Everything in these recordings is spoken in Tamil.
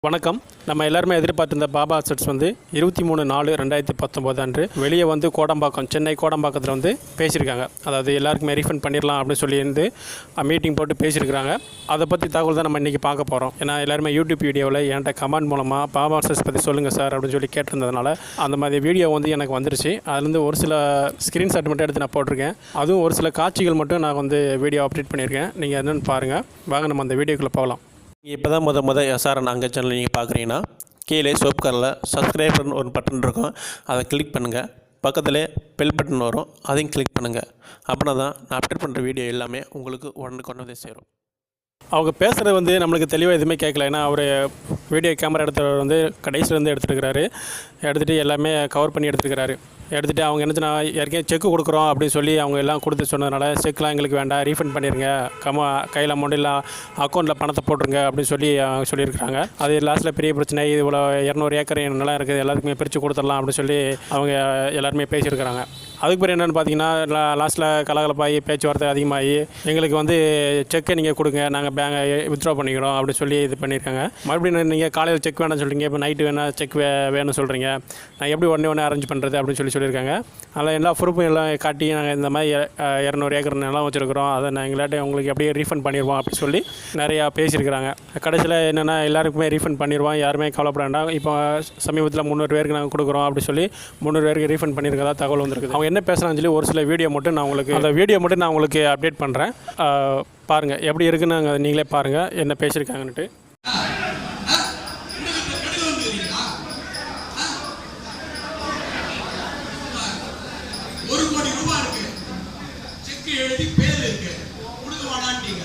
வணக்கம். நம்ம எல்லாருமே எதிர்பார்த்திருந்த பாபா செட்ஸ் 23/4/2019 அன்று வெளியே கோடம்பாக்கம், சென்னை கோடம்பாக்கத்தில் பேசியிருக்காங்க. அதாவது எல்லாருக்குமே ரீஃபண்ட் பண்ணிடலாம் அப்படின்னு சொல்லி மீட்டிங் போட்டு பேசியிருக்கிறாங்க. அதை பற்றி தகவல் தான் நம்ம இன்றைக்கி பார்க்க போகிறோம். ஏன்னா எல்லாருமே யூடியூப் வீடியோவில் என்கிட்ட கமெண்ட் மூலமாக பாபா செட்ஸ் பற்றி சொல்லுங்கள் சார் அப்படின்னு சொல்லி கேட்டிருந்ததுனால அந்த மாதிரி வீடியோ எனக்கு வந்துருச்சு. அதுலேருந்து ஒரு சில ஸ்க்ரீன்ஷாட் மட்டும் எடுத்து நான் போட்டிருக்கேன். அதுவும் ஒரு சில காட்சிகள் மட்டும் நான் வீடியோ அப்டேட் பண்ணியிருக்கேன். நீங்கள் என்னென்னு பாருங்கள். வாங்க நம்ம அந்த வீடியோக்குள்ளே போகலாம். நீங்கள் இப்போ தான் முத எஸ்ஆர்என் அங்கே சேனல் நீங்கள் பார்க்குறீங்கன்னா கீழே சோப் கலரில் சப்ஸ்கிரைப்னு ஒரு பட்டன் இருக்கும். அதை கிளிக் பண்ணுங்கள். பக்கத்தில் பெல் பட்டன் வரும், அதையும் கிளிக் பண்ணுங்கள். அப்படின்னா தான் நான் அப்டேட் பண்ணுற வீடியோ எல்லாமே உங்களுக்கு உடனே சேரும். அவங்க பேசுகிறது நம்மளுக்கு தெளிவாக எதுவுமே கேட்கல. ஏன்னா அவர் வீடியோ கேமரா எடுத்தவர் கடைசிலேருந்து எடுத்துருக்கிறாரு. எடுத்துகிட்டு எல்லாமே கவர் பண்ணி எடுத்துருக்கிறாரு. எடுத்துகிட்டு அவங்க என்ன ஏற்கனவே செக்கு கொடுக்குறோம் அப்படின்னு சொல்லி அவங்க எல்லாம் கொடுத்து சொன்னதுனால செக்லாம் எங்களுக்கு வேண்டாம், ரீஃபண்ட் பண்ணிடுங்க, கையில் அமௌண்ட் இல்லை அக்கௌண்ட்டில் பணத்தை போட்டுருங்க அப்படின்னு சொல்லி சொல்லியிருக்கிறாங்க. அது லாஸ்ட்டில் பெரிய பிரச்சனை. இது இவ்வளோ 200 ஏக்கர் நிலம் இருக்குது, எல்லாத்துக்குமே பிரித்து கொடுத்துடலாம் அப்படின்னு சொல்லி அவங்க எல்லாருமே பேசியிருக்கிறாங்க. அதுக்கு பிறகு என்னென்னு பார்த்தீங்கன்னா லாஸ்ட்டில் கலகலப்பாகி பேச்சுவார்த்தை அதிகமாகி எங்களுக்கு செக்கை நீங்கள் கொடுங்க, நாங்கள் பேங்கை வித்ட்ரா பண்ணிக்கிறோம் அப்படின்னு சொல்லி இது பண்ணியிருக்காங்க. மறுபடியும் நீங்கள் காலையில் செக் வேணும்னு சொல்கிறீங்க, இப்போ நைட்டு வேணால் செக் வேணும்னு சொல்கிறீங்க, நான் எப்படி உடனே அரேஞ்ச் பண்ணுறது அப்படின்னு சொல்லியிருக்காங்க. அதில் எல்லா ப்ரூஃபும் எல்லாம் காட்டி நாங்கள் இந்த மாதிரி 200 ஏக்கர் நிலம் வச்சுருக்கிறோம், அதை நான் எங்களாட்ட உங்களுக்கு அப்படியே ரீஃபண்ட் பண்ணிடுவோம் அப்படின்னு சொல்லி நிறையா பேசியிருக்கிறாங்க. கடைசியில் என்னென்னா எல்லாருக்குமே ரீஃபண்ட் பண்ணிடுவோம், யாருமே கவலைப்பட வேண்டாம், இப்போ சமீபத்தில் 300 பேருக்கு நாங்கள் கொடுக்குறோம் அப்படின்னு சொல்லி 300 பேருக்கு ரீஃபண்ட் பண்ணியிருக்கதா தகவல் வந்திருக்குது. அவங்க என்ன பேசுகிறாங்கன்னு சொல்லி ஒரு சில வீடியோ மட்டும் நான் உங்களுக்கு அப்டேட் பண்ணுறேன். பாருங்கள் எப்படி இருக்குன்னு நீங்களே பாருங்கள் என்ன பேசியிருக்காங்கன்ட்டு. எழுதி பேர் இருக்கு, கொடுக்க வாடான்ட்டீங்க.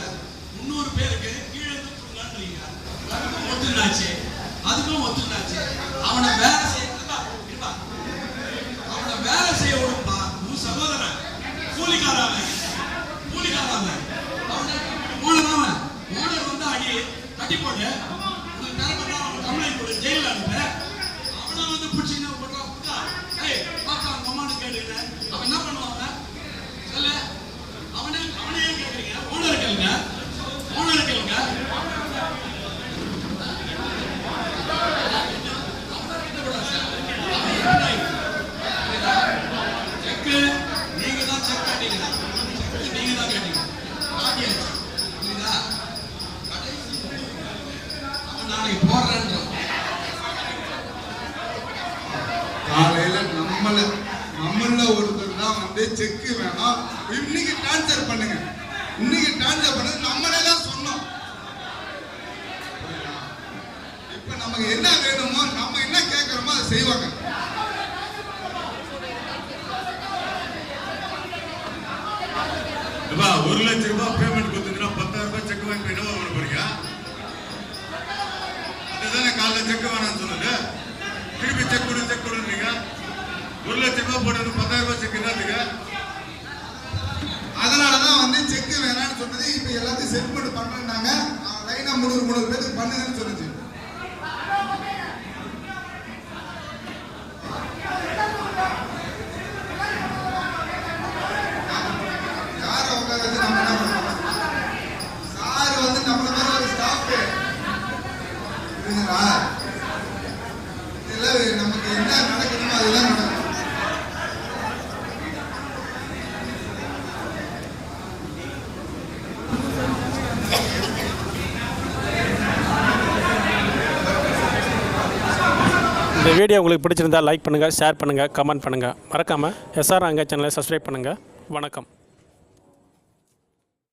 300 பேருக்கு கீழே கொடுங்கன்றீங்க. ஒத்துனாச்சு, அதுக்கும் ஒத்துனாச்சு. அவனை வேலை செய்ய விடுப்பா. உன் சகோதரன் கூலிக்காராவன் ஓனர் அடி கட்டி போட்டு உனக்கு நிரப்பா கம்ப்ளைண்ட் போட்டு ஜெயிலில் அனுப்ப. அவனை பிடிச்சிங்க போட்டா பாப்பா அவங்க அம்மானு கேட்டுக்கிட்ட அவன் என்ன பண்ணுவாங்க சொல்ல. அவனே கேட்குறீங்க, ஓனர் கேளுங்க. செக்கு நீங்க தான் செக் கேட்டீங்க, நீங்க தான் கேட்டீங்க, புரியுதா? அவன் நாளைக்கு போடுறேன். காலையில நம்மள ஒருத்தர் தான் செக்கு வேணும், இன்னைக்கு ட்ரான்ஸ்ஃபர் பண்ணுங்க, நம்மளே தான் சொன்னோம். இப்ப நமக்கு என்ன வேணுமோ, நம்ம என்ன கேட்கிறோமோ அதை செய்வாங்க. ரூபாய் 1 லட்சம் பேமெண்ட் கொடுத்தீங்கன்னா 10,000 ரூபாய் செக் வாங்கி போய் என்ன போறீங்க? அதுதானே காலைல செக் வேணாம்னு சொன்னது. திருப்பி செக் கொடுன்றீங்க. 1 லட்சம் ரூபாய் போட்டு 10,000 ரூபாய் செக் என்னதுங்க? அதனாலதான் செக் வேணாம்னு சொன்னது. இப்ப எல்லாத்தையும் செட்டில்மெண்ட் பண்றாங்க. லைனா 300 பேருக்கு பண்ணுங்கன்னு சொல்லுச்சு. யார உட்காந்து நம்ம என்ன பண்ணுவோம்? சார் நம்மள மாதிரி ஒரு ஸ்டாஃப் இருக்குங்களா? இதெல்லாம் நமக்கு என்ன நடக்கணுமோ அதெல்லாம் நடக்கும். இந்த வீடியோ உங்களுக்கு பிடிச்சிருந்தால் லைக் பண்ணுங்கள், ஷேர் பண்ணுங்கள், கமெண்ட் பண்ணுங்கள். மறக்காமல் எஸ்ஆர் அங்கே சேனலை சப்ஸ்கிரைப் பண்ணுங்கள். வணக்கம்.